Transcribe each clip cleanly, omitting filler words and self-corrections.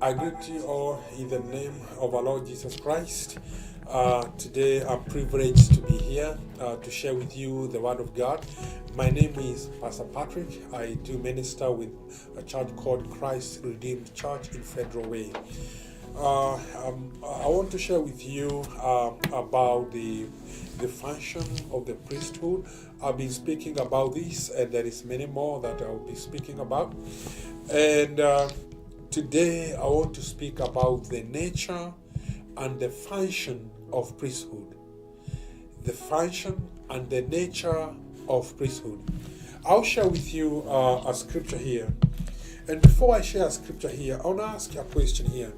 I greet you all in the name of our Lord Jesus Christ. Today I'm privileged to be here to share with you the Word of God. My name is Pst.Patrick. I do minister with a church called Christ Redeemed Church in Federal Way. I want to share with you about the function of the priesthood. I've been speaking about this, and there is many more that I will be speaking about. And today I want to speak about the nature and the function of priesthood. The function and the nature of priesthood. I'll share with you a scripture here. And before I share a scripture here, I want to ask you a question here.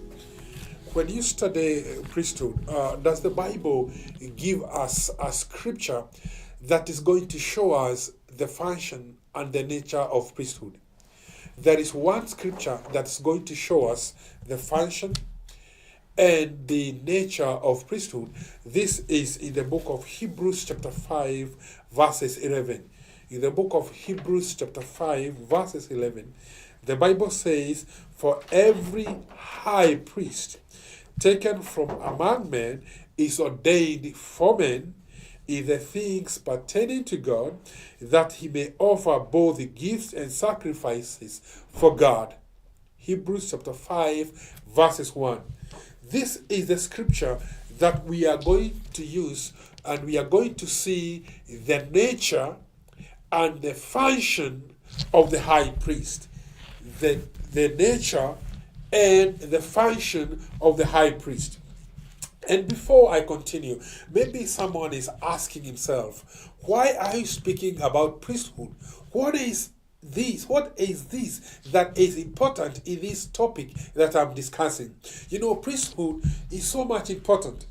When you study priesthood, does the Bible give us a scripture that is going to show us the function and the nature of priesthood? There is one scripture that's going to show us the function and the nature of priesthood. This is in the book of Hebrews chapter 5 verses 11. In the book of Hebrews chapter 5 verses 11, the Bible says, "For every high priest taken from among men is ordained for men in the things pertaining to God, that he may offer both the gifts and sacrifices for God." Hebrews chapter 5 verses 1. This is the scripture that we are going to use, and we are going to see the nature and the function of the high priest. The nature and the function of the high priest. And before I continue, maybe someone is asking himself, why are you speaking about priesthood? What is this? What is this that is important in this topic that I'm discussing? You know, priesthood is so much important,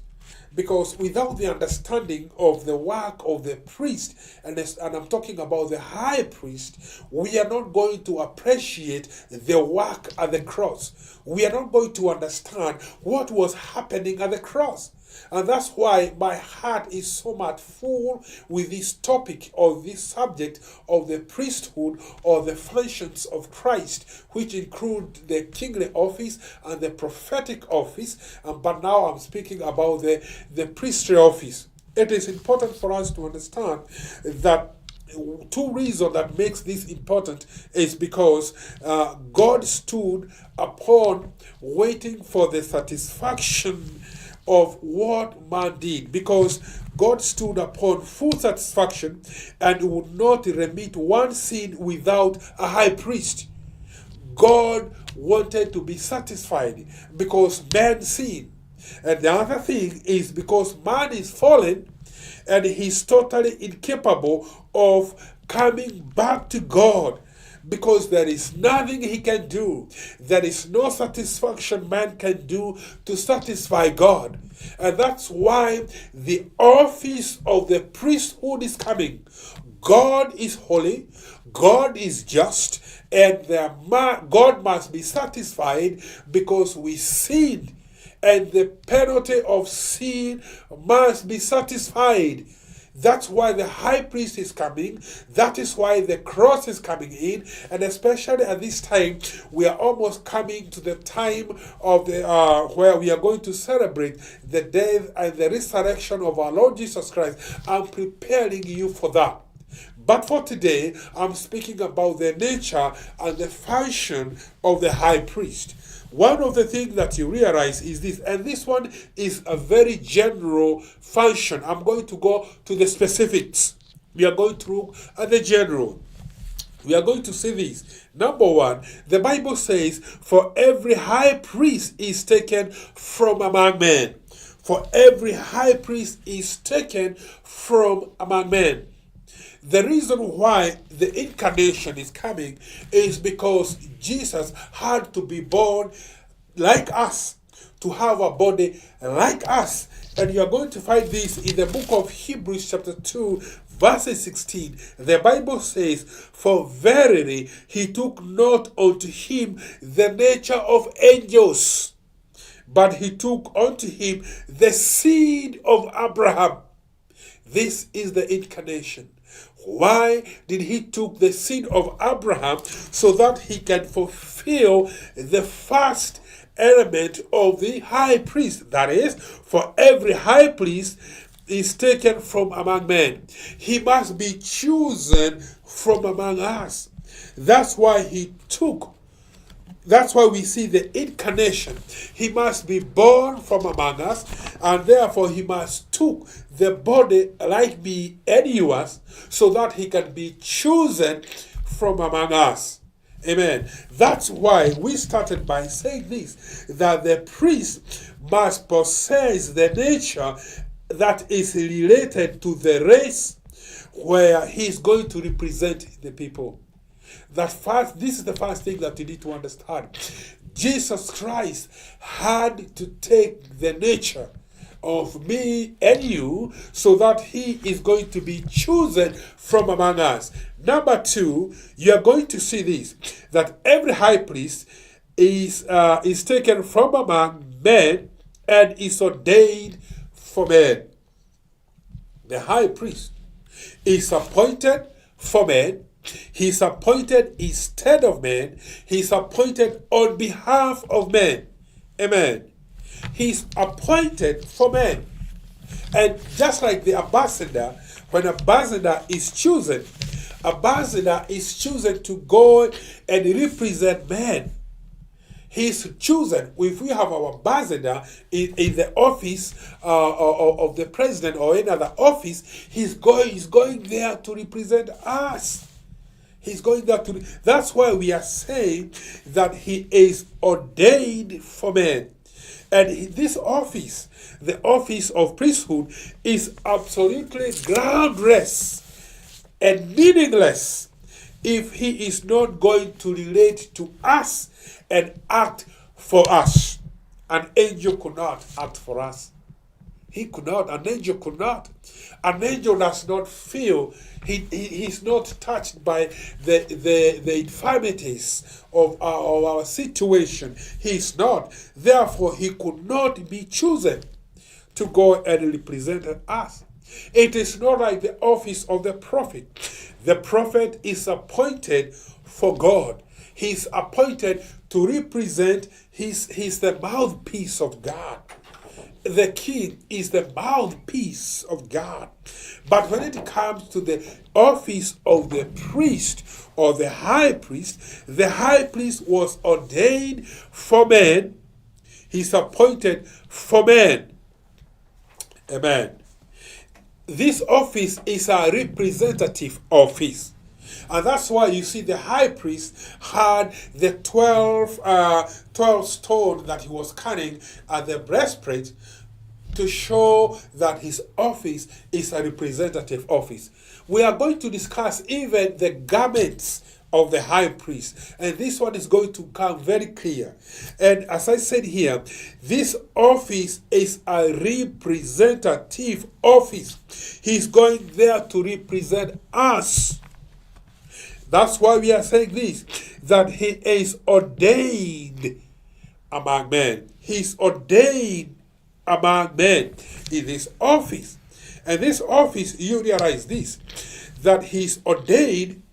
because without the understanding of the work of the priest, and I'm talking about the high priest, we are not going to appreciate the work at the cross. We are not going to understand what was happening at the cross. And that's why my heart is so much full with this topic, or this subject of the priesthood, or the functions of Christ, which include the kingly office and the prophetic office. But now I'm speaking about the priestly office. It is important for us to understand that two reasons that makes this important is because God stood upon waiting for the satisfaction of what man did, because God stood upon full satisfaction and would not remit one sin without a high priest. God wanted to be satisfied because man sinned. And the other thing is because man is fallen and he's totally incapable of coming back to God, because there is nothing he can do. There is no satisfaction man can do to satisfy God. And that's why the office of the priesthood is coming. God is holy, God is just, and God must be satisfied because we sinned, and the penalty of sin must be satisfied. That's why the high priest is coming. That is why the cross is coming in. And especially at this time, we are almost coming to the time of the where we are going to celebrate the death and the resurrection of our Lord Jesus Christ. I'm preparing you for that. But for today, I'm speaking about the nature and the function of the high priest. One of the things that you realize is this, and this one is a very general function. I'm going to go to the specifics. We are going to look at the general. We are going to see this. Number one, the Bible says, "For every high priest is taken from among men." For every high priest is taken from among men. The reason why the incarnation is coming is because Jesus had to be born like us, to have a body like us. And you are going to find this in the book of Hebrews chapter 2 verses 16. The Bible says, "For verily he took not unto him the nature of angels, but he took unto him the seed of Abraham." This is the incarnation. Why did he took the seed of Abraham? So that he can fulfill the first element of the high priest. That is, for every high priest is taken from among men, he must be chosen from among us. That's why that's why we see the incarnation. He must be born from among us, and therefore he must took the body like me and yours, so that he can be chosen from among us. Amen. That's why we started by saying this, that the priest must possess the nature that is related to the race where he is going to represent the people. This is the first thing that you need to understand. Jesus Christ had to take the nature of me and you, so that he is going to be chosen from among us. Number two, you are going to see this, that every high priest is taken from among men and is ordained for men. The high priest is appointed for men. He's appointed instead of men. He's appointed on behalf of men. Amen. He's appointed for men. And just like the ambassador, when ambassador is chosen to go and represent men. He's chosen. If we have our ambassador in the office of the president or any other office, he's going there to represent us. He's going there to. That's why we are saying that he is ordained for men. And this office, the office of priesthood, is absolutely groundless and meaningless if he is not going to relate to us and act for us. An angel could not act for us. He could not. An angel could not. An angel does not feel. He's not touched by the infirmities of our situation. He's not. Therefore, he could not be chosen to go and represent us. It is not like the office of the prophet. The prophet is appointed for God. He's appointed to represent. He's the mouthpiece of God. The king is the mouthpiece of God. But when it comes to the office of the priest or the high priest was ordained for men. He's appointed for men. Amen. This office is a representative office. And that's why you see the high priest had the 12 stone that he was carrying at the breastplate to show that his office is a representative office. We are going to discuss even the garments of the high priest. And this one is going to come very clear. And as I said here, this office is a representative office. He's going there to represent us. That's why we are saying this, that he is ordained among men. He's ordained among men in this office. And this office, you realize this, that he's ordained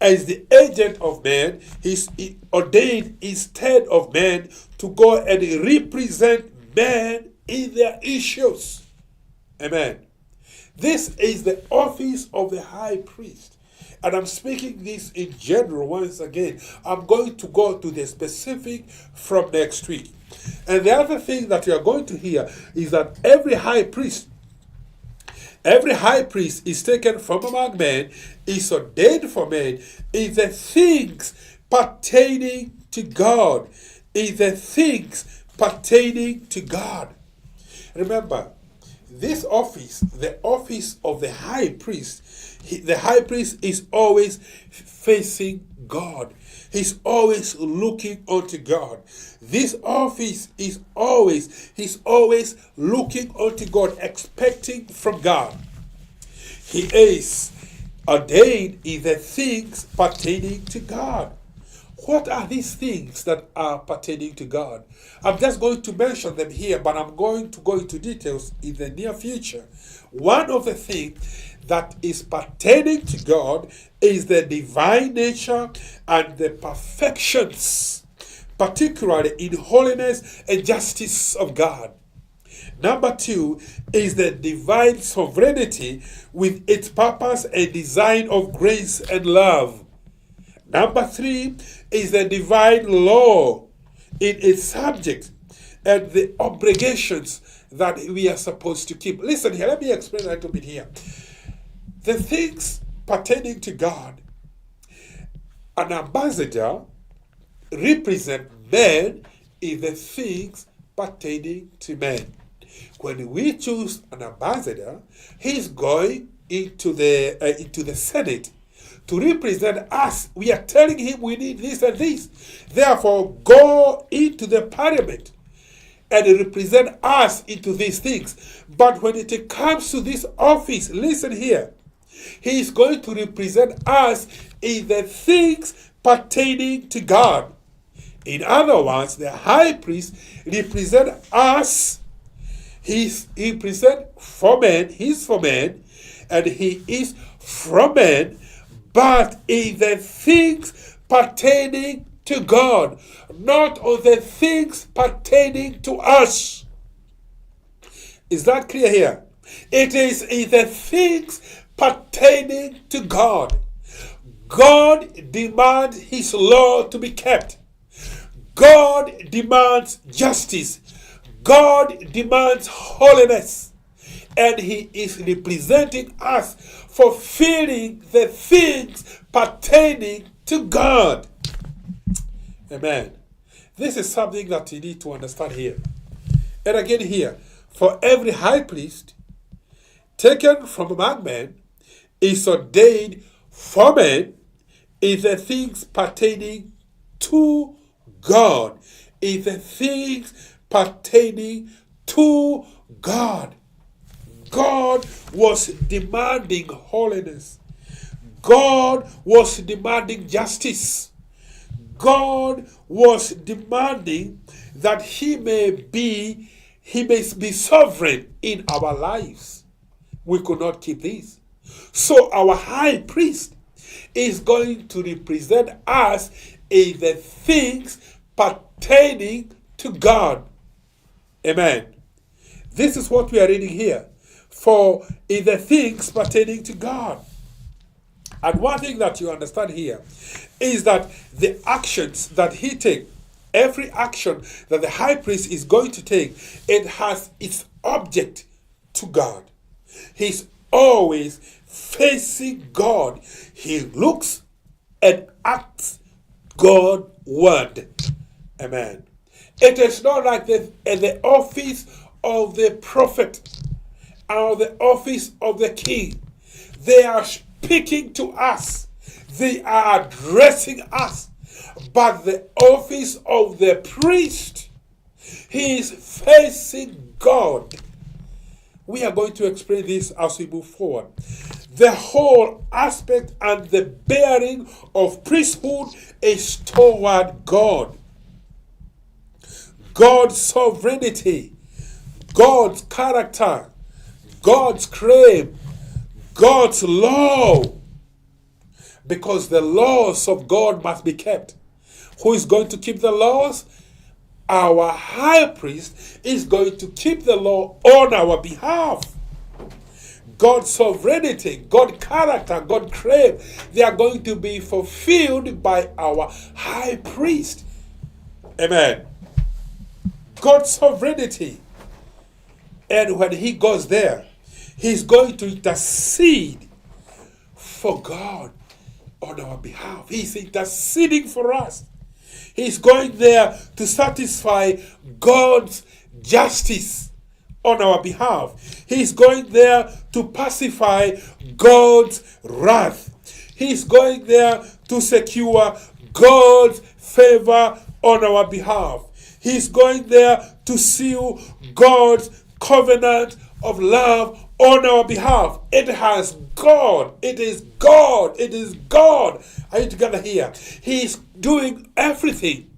as the agent of men. He's ordained instead of men to go and represent men in their issues. Amen. This is the office of the high priest. And I'm speaking this in general once again. I'm going to go to the specific from next week. And the other thing that you are going to hear is that every high priest is taken from among men, is ordained for men, in the things pertaining to God. In the things pertaining to God. Remember, this office, the office of the high priest, the high priest is always facing God. He's always looking unto God. This office is he's always looking unto God, expecting from God. He is ordained in the things pertaining to God. What are these things that are pertaining to God? I'm just going to mention them here, but I'm going to go into details in the near future. One of the things that is pertaining to God is the divine nature and the perfections particularly in holiness and justice of God. Number 2 is the divine sovereignty with its purpose and design of grace and love. Number 3 is the divine law in its subject and the obligations that we are supposed to keep. Listen here, let me explain a little bit here. The things pertaining to God, an ambassador represent men in the things pertaining to men. When we choose an ambassador, he's going into the Senate to represent us. We are telling him we need this and this. Therefore, go into the parliament and represent us into these things. But when it comes to this office, listen here, he is going to represent us in the things pertaining to God. In other words, the high priest represents us. He represents for men, he's for men, and he is from men, but in the things pertaining to God, not on the things pertaining to us. Is that clear here? It is in the things pertaining to God. God demands his law to be kept. God demands justice. God demands holiness. And he is representing us, fulfilling the things pertaining to God. Amen. This is something that you need to understand here. And again here, for every high priest taken from among men is ordained for men in the things pertaining to God. In the things pertaining to God. God was demanding holiness. God was demanding justice. God was demanding that he may be sovereign in our lives. We could not keep this. So our high priest is going to represent us in the things pertaining to God. Amen. This is what we are reading here. For in the things pertaining to God. And one thing that you understand here is that the actions that he takes, every action that the high priest is going to take, it has its object to God. He's always facing God. He looks and acts Godward. Amen. It is not like the office of the prophet or the office of the king. They are speaking to us. They are addressing us. But the office of the priest, he is facing God. We are going to explain this as we move forward. The whole aspect and the bearing of priesthood is toward God. God's sovereignty, God's character, God's claim, God's law. Because the laws of God must be kept. Who is going to keep the laws? Our high priest is going to keep the law on our behalf. God's sovereignty, God's character, God's claim, they are going to be fulfilled by our high priest. Amen. God's sovereignty. And when he goes there, he's going to intercede for God on our behalf. He's interceding for us. He's going there to satisfy God's justice on our behalf. He's going there to pacify God's wrath. He's going there to secure God's favor on our behalf. He's going there to seal God's covenant of love on our behalf. It has God. It is God. It is God. Are you together here? He's doing everything.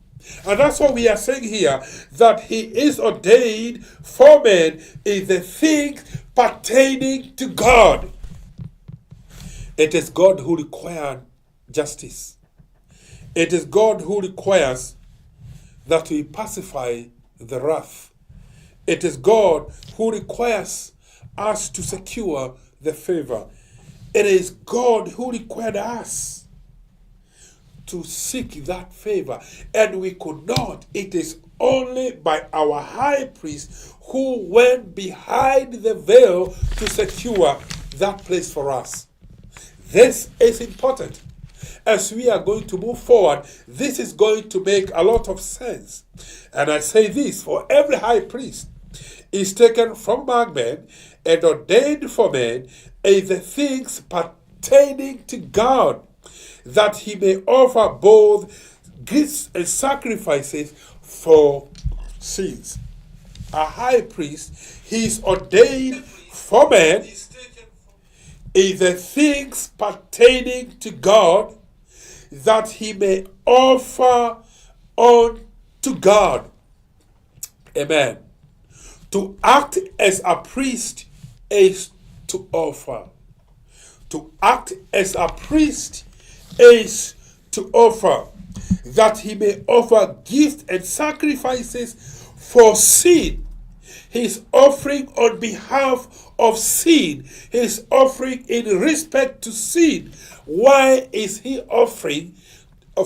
And that's what we are saying here, that he is ordained for men in the things pertaining to God. It is God who requires justice. It is God who requires that will pacify the wrath. It is God who requires us to secure the favor. It is God who required us to seek that favor, and we could not. It is only by our high priest who went behind the veil to secure that place for us. This is important. As we are going to move forward, this is going to make a lot of sense. And I say this, for every high priest is taken from among men and ordained for men in the things pertaining to God, that he may offer both gifts and sacrifices for sins. A high priest, he is ordained for men in the things pertaining to God, that he may offer unto God. Amen. To act as a priest is to offer. To act as a priest is to offer, that he may offer gifts and sacrifices for sin. He is offering on behalf of sin. He is offering in respect to sin. Why is he offering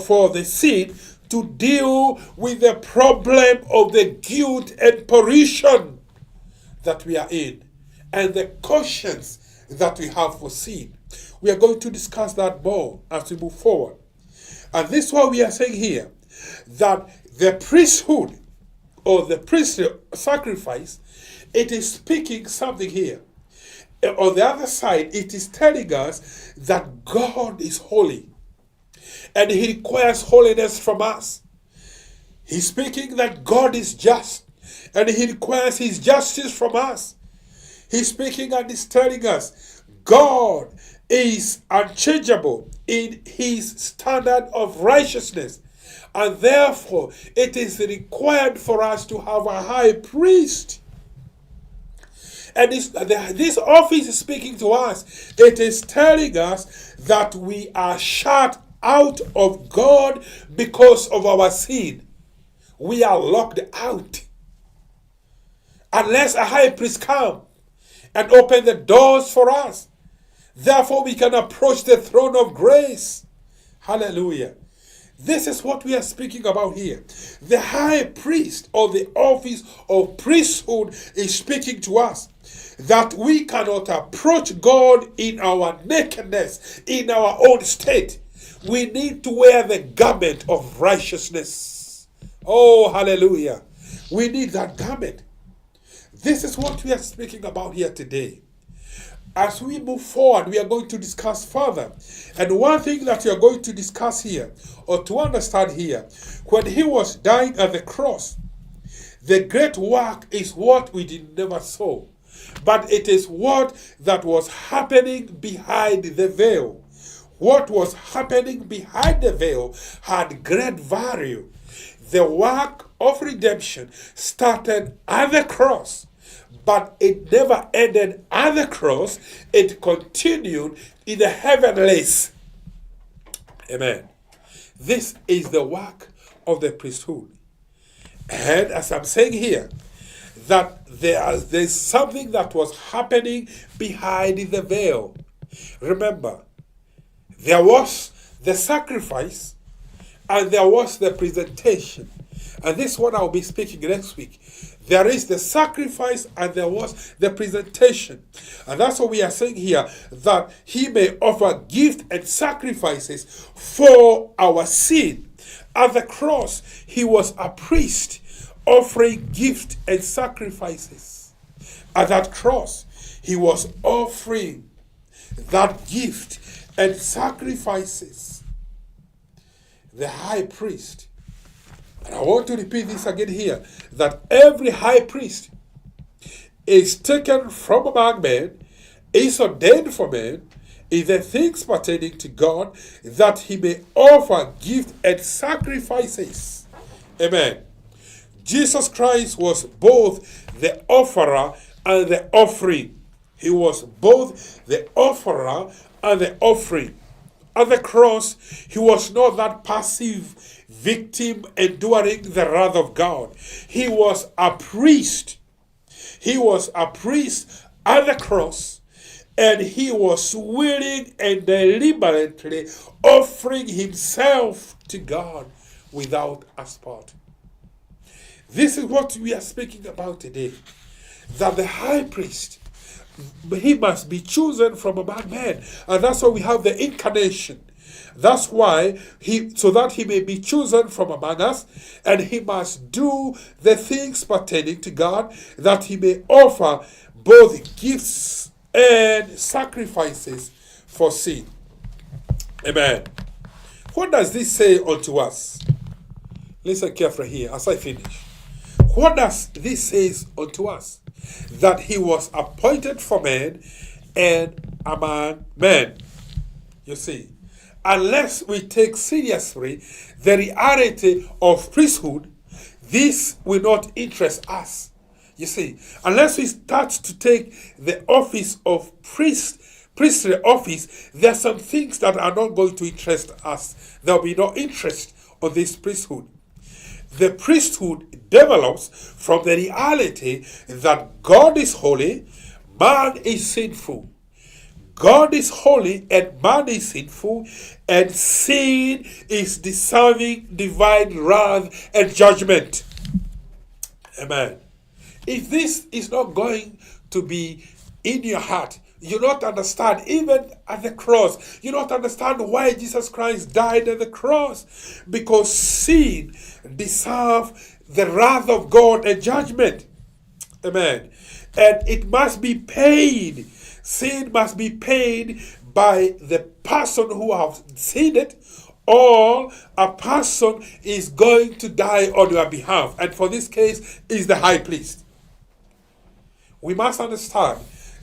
for the sin? To deal with the problem of the guilt and pollution that we are in, and the conscience that we have for sin. We are going to discuss that more as we move forward. And this is what we are saying here, that the priesthood or the priestly sacrifice, it is speaking something here. On the other side, it is telling us that God is holy and he requires holiness from us. He's speaking that God is just and he requires his justice from us. He's speaking and he's telling us God is unchangeable in his standard of righteousness, and therefore it is required for us to have a high priest. And this office is speaking to us. It is telling us that we are shut out of God because of our sin. We are locked out. Unless a high priest come and open the doors for us. Therefore we can approach the throne of grace. Hallelujah. This is what we are speaking about here. The high priest, or the office of priesthood, is speaking to us that we cannot approach God in our nakedness, in our own state. We need to wear the garment of righteousness. Oh, hallelujah. We need that garment. This is what we are speaking about here today. As we move forward, we are going to discuss further. And one thing that we are going to discuss here, or to understand here, when he was dying at the cross, the great work is what we never saw. But it is what that was happening behind the veil. What was happening behind the veil had great value. The work of redemption started at the cross, but it never ended at the cross. It continued in the heavenlies. Amen. This is the work of the priesthood. And as I'm saying here, that there's something that was happening behind the veil. Remember, there was the sacrifice and there was the presentation. And this one I'll be speaking next week. There is the sacrifice and there was the presentation. And that's what we are saying here, that he may offer gifts and sacrifices for our sin. At the cross, he was a priest offering gifts and sacrifices. At that cross, he was offering that gift and sacrifices. The high priest. And I want to repeat this again here, that every high priest is taken from among men, is ordained for men, in the things pertaining to God, that he may offer gifts and sacrifices. Amen. Jesus Christ was both the offerer and the offering. He was both the offerer and the offering. at the cross, he was not that passive victim enduring the wrath of God. He was a priest. He was a priest at the cross, and he was willing and deliberately offering himself to God without a spot. This is what we are speaking about today. That the high priest, he must be chosen from among men. And that's why we have the incarnation. That's why so that he may be chosen from among us, and he must do the things pertaining to God, that he may offer both gifts and sacrifices for sin. Amen. What does this say unto us? Listen carefully here as I finish. What does this say unto us? That he was appointed for men and among men. You see, unless we take seriously the reality of priesthood, this will not interest us. You see, unless we start to take the office of priestly office, there are some things that are not going to interest us. There will be no interest on this priesthood. The priesthood develops from the reality that God is holy, man is sinful. God is holy and man is sinful, and sin is deserving divine wrath and judgment. Amen. If this is not going to be in your heart, you don't understand, even at the cross, you don't understand why Jesus Christ died at the cross. Because sin deserves the wrath of God and judgment. Amen. And it must be paid. Sin must be paid by the person who has sinned it, or a person is going to die on your behalf. And for this case is the high priest. We must understand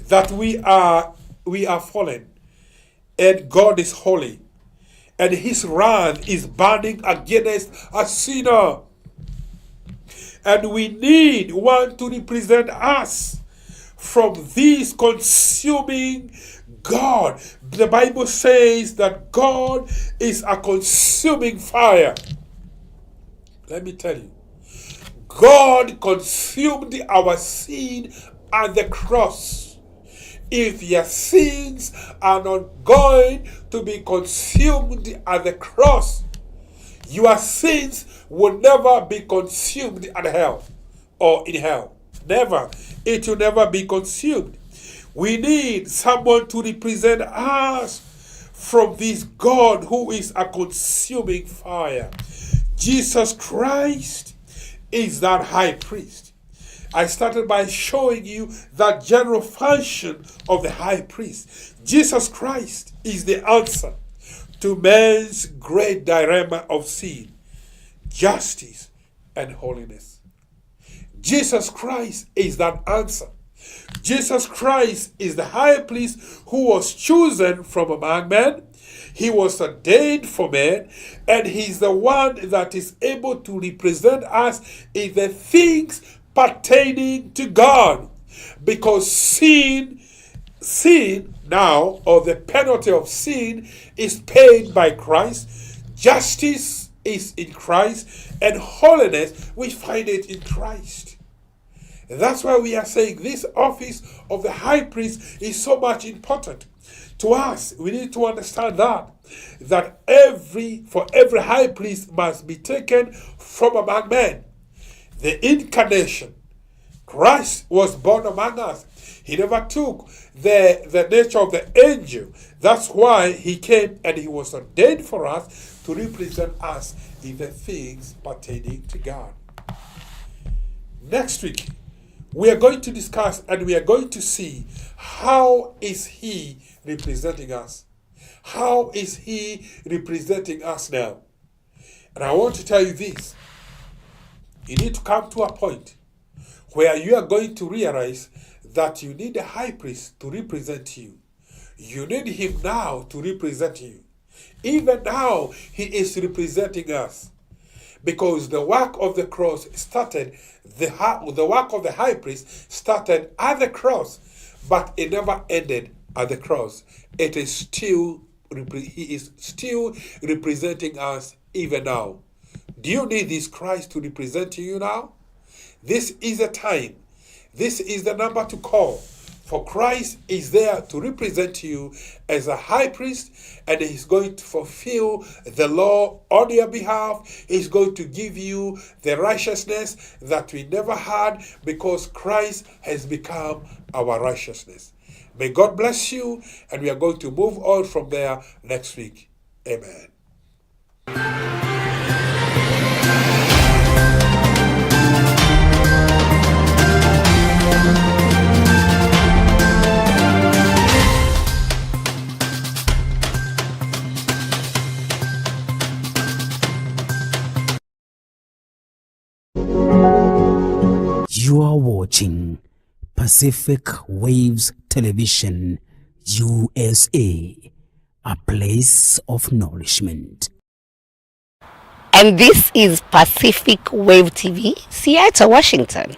that we are fallen, and God is holy, and his wrath is burning against a sinner, and we need one to represent us from this consuming God. The Bible says that God is a consuming fire. Let me tell you, God consumed our sin at the cross. If your sins are not going to be consumed at the cross, your sins will never be consumed at hell or in hell. Never. It will never be consumed. We need someone to represent us from this God who is a consuming fire. Jesus Christ is that high priest. I started by showing you that general function of the high priest. Jesus Christ is the answer to man's great dilemma of sin, justice, and holiness. Jesus Christ is that answer. Jesus Christ is the high priest who was chosen from among men. He was ordained for men, and he's the one that is able to represent us in the things pertaining to God. Because sin now, or the penalty of sin, is paid by Christ. Justice is in Christ, and holiness, we find it in Christ. That's why we are saying this office of the high priest is so much important to us. We need to understand that for every high priest must be taken from among men. The incarnation, Christ was born among us. He never took the nature of the angel. That's why he came, and he was ordained for us to represent us in the things pertaining to God. Next week, we are going to discuss, and we are going to see, how is he representing us? How is he representing us now? And I want to tell you this. You need to come to a point where you are going to realize that you need a high priest to represent you. You need him now to represent you. Even now, he is representing us. Because the work of the cross started, the work of the high priest started at the cross, but it never ended at the cross. It is still He is still representing us even now. Do you need this Christ to represent you now? This is the time. This is the number to call. For Christ is there to represent you as a high priest, and he's going to fulfill the law on your behalf. He's going to give you the righteousness that we never had, because Christ has become our righteousness. May God bless you, and we are going to move on from there next week. Amen. You are watching Pacific Waves Television, USA, a place of nourishment. And this is Pacific Wave TV, Seattle, Washington.